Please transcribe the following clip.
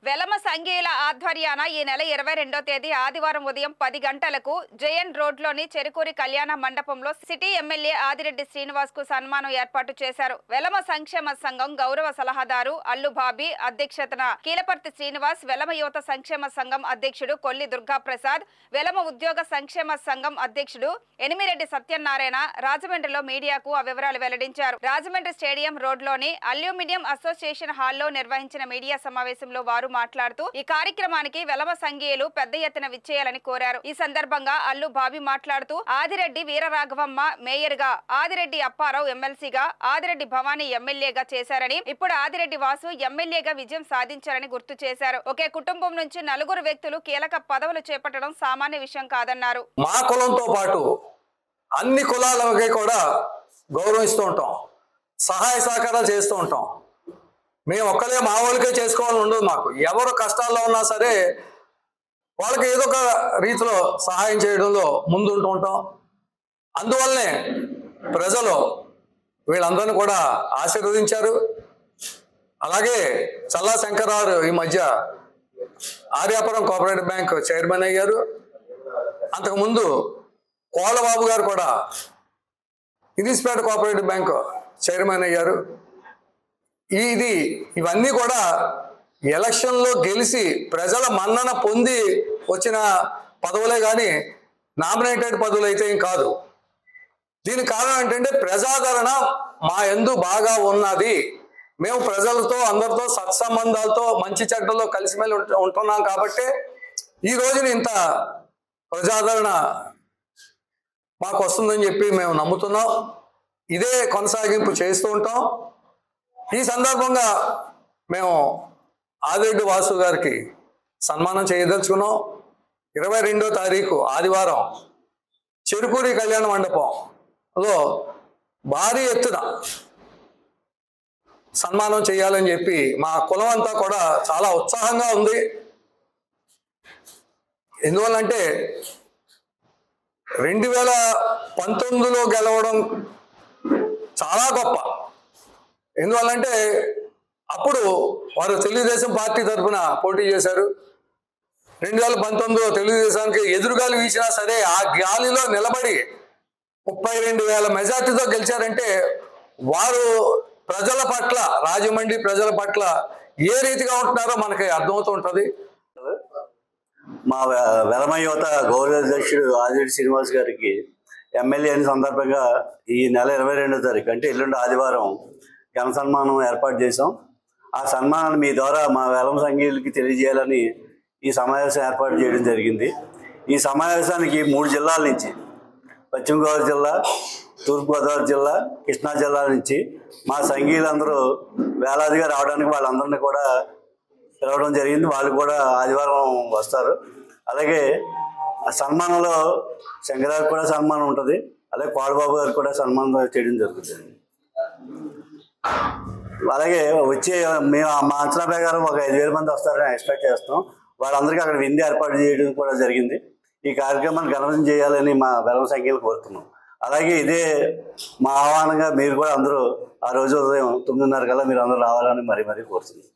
వెలమ సంఘీయుల ఆధ్వర్యాన ఈ నెల 22వ తేదీ ఆదివారం ఉదయం 10 గంటలకు జేఎన్ రోడ్లోని చెరుకూరి కళ్యాణ మండపంలో సిటీ ఎమ్మెల్యే ఆదిరెడ్డి శ్రీనివాస్ కు సన్మానం ఏర్పాటు చేశారు. వెలమ సంక్షేమ సంఘం గౌరవ సలహాదారు అల్లు బాబీ అధ్యక్షతన కీలపర్తి శ్రీనివాస్, వెలమ యువత సంక్షేమ సంఘం అధ్యక్షుడు కొల్లి దుర్గా ప్రసాద్, వెలమ ఉద్యోగ సంక్షేమ సంఘం అధ్యక్షుడు ఎనిమిరెడ్డి సత్యనారాయణ రాజమండ్రిలో మీడియాకు ఆ వివరాలు వెల్లడించారు. రాజమండ్రి స్టేడియం రోడ్లోని అల్యూమినియం అసోసియేషన్ హాల్లో నిర్వహించిన మీడియా సమావేశంలో వారు మాట్లాడుతూ ఈ కార్యక్రమానికి వెలమ సంఘీయులు పెద్ద ఎత్తున విచ్చేయాలని కోరారు. ఈ సందర్భంగా అల్లు బాబీ మాట్లాడుతూ ఆదిరెడ్డి వీరరాఘవమ్మ మేయర్ గా, ఆదిరెడ్డి అప్పారావు ఎమ్మెల్సీగా, ఆదిరెడ్డి భవానీ ఎమ్మెల్యేగా చేశారని, ఇప్పుడు ఆదిరెడ్డి వాసు ఎమ్మెల్యేగా విజయం సాధించారని గుర్తు చేశారు. ఒకే కుటుంబం నుంచి 4 వ్యక్తులు కీలక పదవులు చేపట్టడం సామాన్య విషయం కాదన్నారు. మా కులంతో పాటు అన్ని కులాలకి కూడా గౌరవిస్తూ ఉంటాం, సహాయ సహకారాలు చేస్తూ ఉంటాం. మేము ఒక్కలే మా వాళ్ళకే చేసుకోవాలని ఉండదు. మాకు ఎవరు కష్టాల్లో ఉన్నా సరే వాళ్ళకి ఏదో ఒక రీతిలో సహాయం చేయడంలో ముందుంటూ ఉంటాం. అందువల్లనే ప్రజలు వీళ్ళందరినీ కూడా ఆశీర్వదించారు. అలాగే చల్లా శంకర్రావు ఈ మధ్య ఆర్యాపురం కోఆపరేటివ్ బ్యాంక్ చైర్మన్ అయ్యారు. అంతకుముందు కోలబాబు గారు కూడా ఇనిస్పేట కోఆపరేటివ్ బ్యాంక్ చైర్మన్ అయ్యారు. ఇవన్నీ కూడా ఎలక్షన్లో గెలిచి ప్రజల మన్నన పొంది వచ్చిన పదవులే కానీ నామినేటెడ్ పదవులు అయితే ఏం కాదు. దీనికి కారణం ఏంటంటే ప్రజాదరణ మా యందు బాగా ఉన్నది. మేము ప్రజలతో అందరితో సత్సంబంధాలతో మంచి చెడ్డలో కలిసిమెలిసి ఉంటున్నాం కాబట్టి ఈ రోజున ఇంత ప్రజాదరణ మాకు వస్తుందని చెప్పి మేము నమ్ముతున్నాం. ఇదే కొనసాగింపు చేస్తూ ఉంటాం. ఈ సందర్భంగా మేము ఆదిరెడ్డి వాసు గారికి సన్మానం చేయదలుచుకున్నాం. 22వ తారీఖు ఆదివారం చెరుకూరి కళ్యాణ మండపంలో భారీ ఎత్తున సన్మానం చేయాలని చెప్పి మా కులం అంతా కూడా చాలా ఉత్సాహంగా ఉంది. ఎందువల్లంటే 2019లో గెలవడం చాలా గొప్ప. ఎందువల్లంటే అప్పుడు వారు తెలుగుదేశం పార్టీ తరఫున పోటీ చేశారు. 2019లో తెలుగుదేశానికి ఎదురుగాలి వీసినా సరే ఆ గాలిలో నిలబడి 32,000 మెజార్టీతో గెలిచారంటే వారు ప్రజల పట్ల, రాజమండ్రి ప్రజల పట్ల ఏ రీతిగా ఉంటున్నారో మనకి అర్థమవుతూ ఉంటుంది. మా వెలమ యువత గౌరవ అధ్యక్షుడు ఆదిరెడ్డి శ్రీనివాస్ గారికి ఎమ్మెల్యే అయిన సందర్భంగా ఈ నెల 22వ తారీఖు అంటే ఎల్లుండి ఆదివారం ఘన సన్మానం ఏర్పాటు చేసాం. ఆ సన్మానాన్ని మీ ద్వారా మా వెలమ సంఘీయులకి తెలియజేయాలని ఈ సమావేశం ఏర్పాటు చేయడం జరిగింది. ఈ సమావేశానికి 3 జిల్లాల నుంచి, పశ్చిమ గోదావరి జిల్లా, తూర్పుగోదావరి జిల్లా, కృష్ణా జిల్లా నుంచి మా సంఘీయులందరూ వేలాదిగా రావడానికి వాళ్ళందరినీ కూడా పిలవడం జరిగింది. వాళ్ళు కూడా ఆదివారం వస్తారు. అలాగే ఆ సన్మానంలో శంకరావు కూడా సన్మానం ఉంటుంది. అలాగే కోడబాబు గారు కూడా సన్మానం చేయడం జరుగుతుంది. అలాగే వచ్చే మేము మా అంచనా ప్రకారం ఒక 5,000 మంది వస్తారని ఎక్స్పెక్ట్ చేస్తాం. వాళ్ళందరికీ అక్కడ విందు ఏర్పాటు చేయడం కూడా జరిగింది. ఈ కార్యక్రమాన్ని ఘనంగా చేయాలని మా వెలమ సంఖ్యలు కోరుతున్నాం. అలాగే ఇదే మా ఆహ్వానంగా మీరు కూడా అందరూ ఆ రోజు ఉదయం 9:30 కల్లా మీరు అందరూ రావాలని మరీ కోరుతున్నాం.